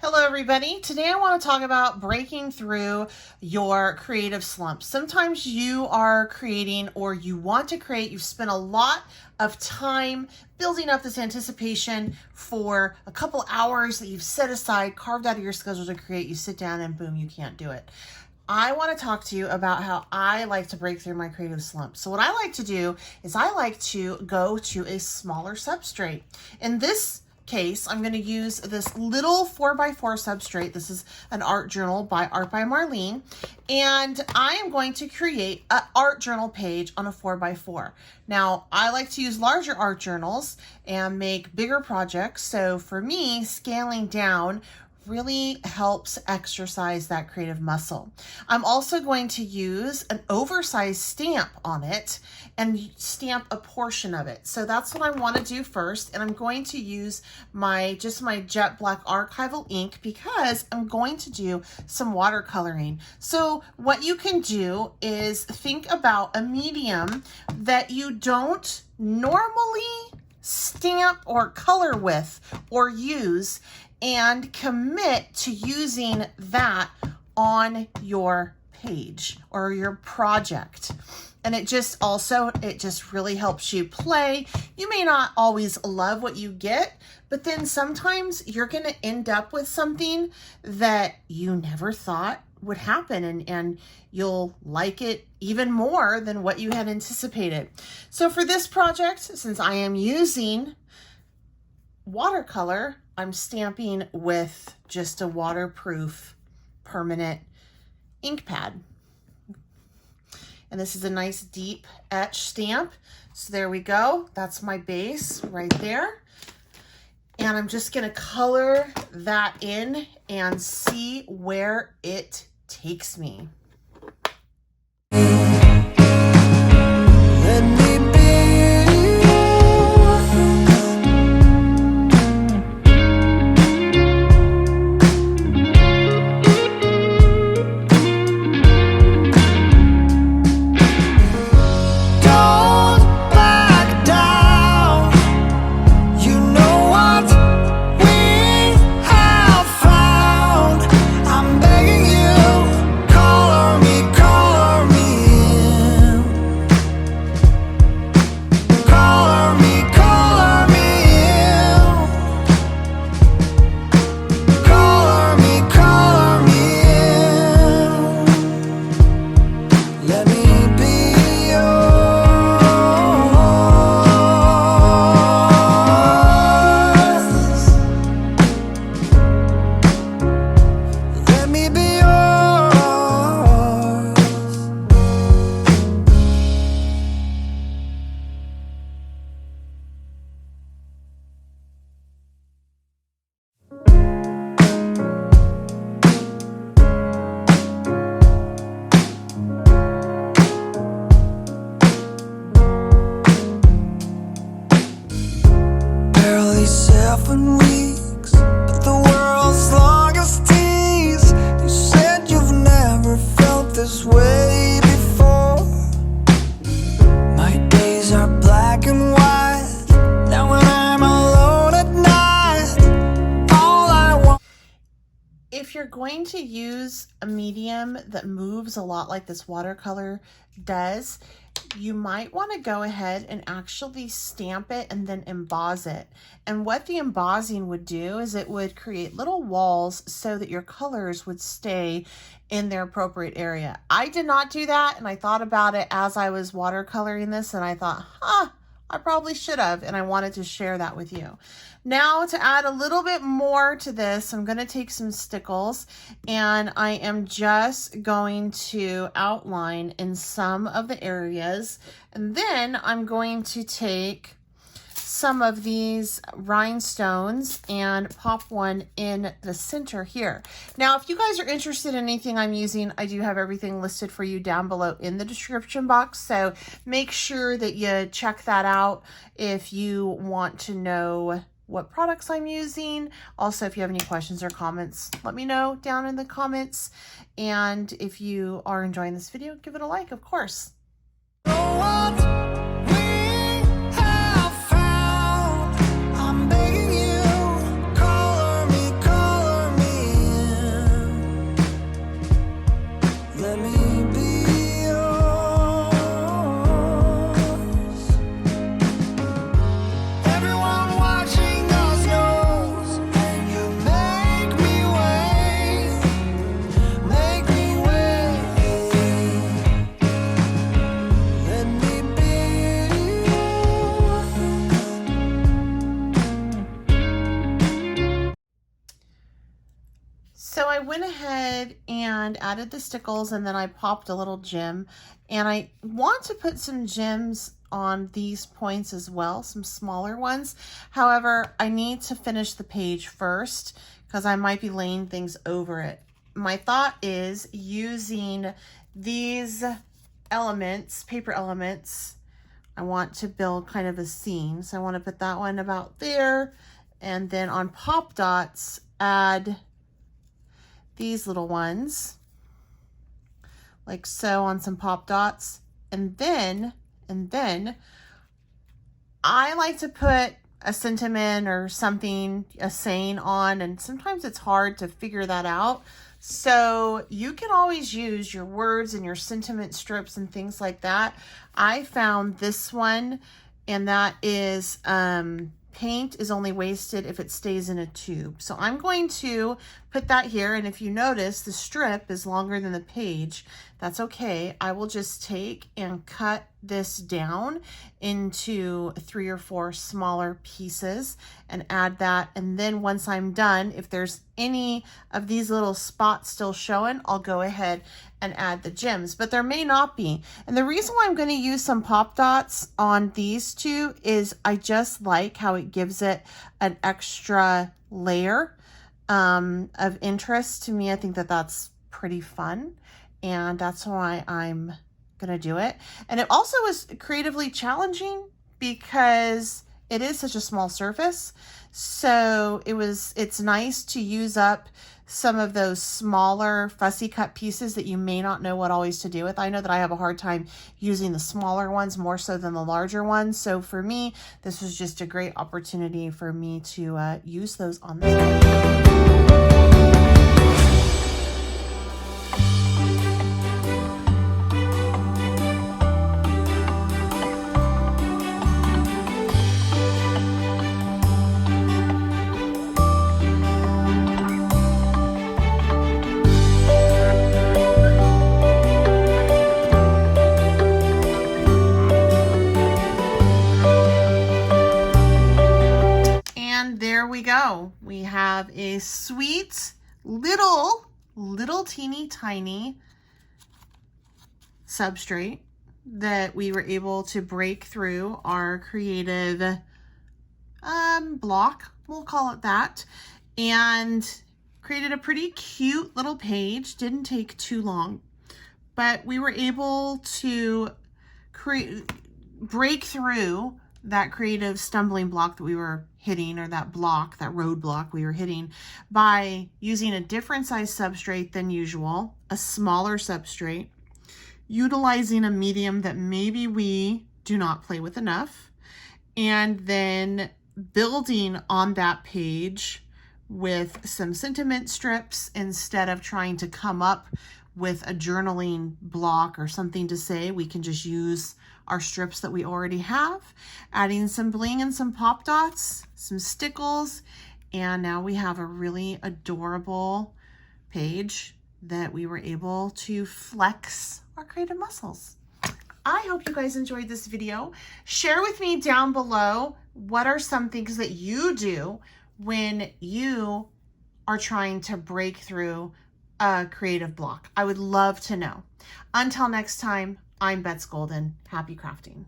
Hello everybody. Today I want to talk about breaking through your creative slump. Sometimes you are creating or you want to create, you've spent a lot of time building up this anticipation for a couple hours that you've set aside, carved out of your schedule to create. You sit down and boom, you can't do it. I want to talk to you about how I like to break through my creative slump. So what I like to do is I like to go to a smaller substrate. In this case, I'm going to use this little 4x4 substrate. This is an art journal by Art by Marlene, and I am going to create an art journal page on a 4x4. Now, I like to use larger art journals and make bigger projects. So for me, scaling down really helps exercise that creative muscle. I'm also going to use an oversized stamp on it and stamp a portion of it. So that's what I want to do first. And I'm going to use my jet black archival ink because I'm going to do some watercoloring. So what you can do is think about a medium that you don't normally stamp or color with or use, and commit to using that on your page or your project. And it just really helps you play. You may not always love what you get, but then sometimes you're going to end up with something that you never thought would happen, and you'll like it even more than what you had anticipated. So for this project, since I am using watercolor, I'm stamping with just a waterproof permanent ink pad. And this is a nice deep etch stamp. So there we go. That's my base right there. And I'm just gonna color that in and see where it takes me. Let me if you're going to use a medium that moves a lot like this watercolor does, you might want to go ahead and actually stamp it and then emboss it. And what the embossing would do is it would create little walls so that your colors would stay in their appropriate area. I did not do that, and I thought about it as I was watercoloring this, and I thought, I probably should have, and I wanted to share that with you. Now, to add a little bit more to this, I'm going to take some stickles, and I am just going to outline in some of the areas, and then I'm going to take some of these rhinestones and pop one in the center here. Now, if you guys are interested in anything I'm using, I do have everything listed for you down below in the description box. So make sure that you check that out if you want to know what products I'm using. Also, if you have any questions or comments, let me know down in the comments. And if you are enjoying this video, give it a like, of course. I went ahead and added the stickles, and then I popped a little gem, and I want to put some gems on these points as well, some smaller ones. However, I need to finish the page first because I might be laying things over it. My thought is using these elements, paper elements. I want to build kind of a scene. So I want to put that one about there, and then on pop dots, add these little ones like so on some pop dots. And then I like to put a sentiment or something, a saying on, and sometimes it's hard to figure that out. So you can always use your words and your sentiment strips and things like that. I found this one, and that is paint is only wasted if it stays in a tube. So I'm going to put that here, and if you notice the strip is longer than the page, that's okay. I will just take and cut this down into 3 or 4 smaller pieces and add that. And then once I'm done, if there's any of these little spots still showing, I'll go ahead and add the gems, but there may not be. And the reason why I'm going to use some pop dots on these two is I just like how it gives it an extra layer of interest to me. I think that that's pretty fun, and that's why I'm gonna do it. And it also is creatively challenging because it is such a small surface. So it's nice to use up some of those smaller fussy cut pieces that you may not know what always to do with. I know that I have a hard time using the smaller ones more so than the larger ones. So for me, this was just a great opportunity for me to use those on this page. There we go. We have a sweet little teeny tiny substrate that we were able to break through our creative block, we'll call it that, and created a pretty cute little page. Didn't take too long, but we were able to break through that creative stumbling block that we were hitting, or that roadblock we were hitting, by using a different size substrate than usual, a smaller substrate, utilizing a medium that maybe we do not play with enough, and then building on that page with some sentiment strips instead of trying to come up with a journaling block or something to say. We can just use our strips that we already have, adding some bling and some pop dots, some stickles, and now we have a really adorable page that we were able to flex our creative muscles. I hope you guys enjoyed this video. Share with me down below what are some things that you do when you are trying to break through a creative block. I would love to know. Until next time, I'm Bets Golden. Happy crafting.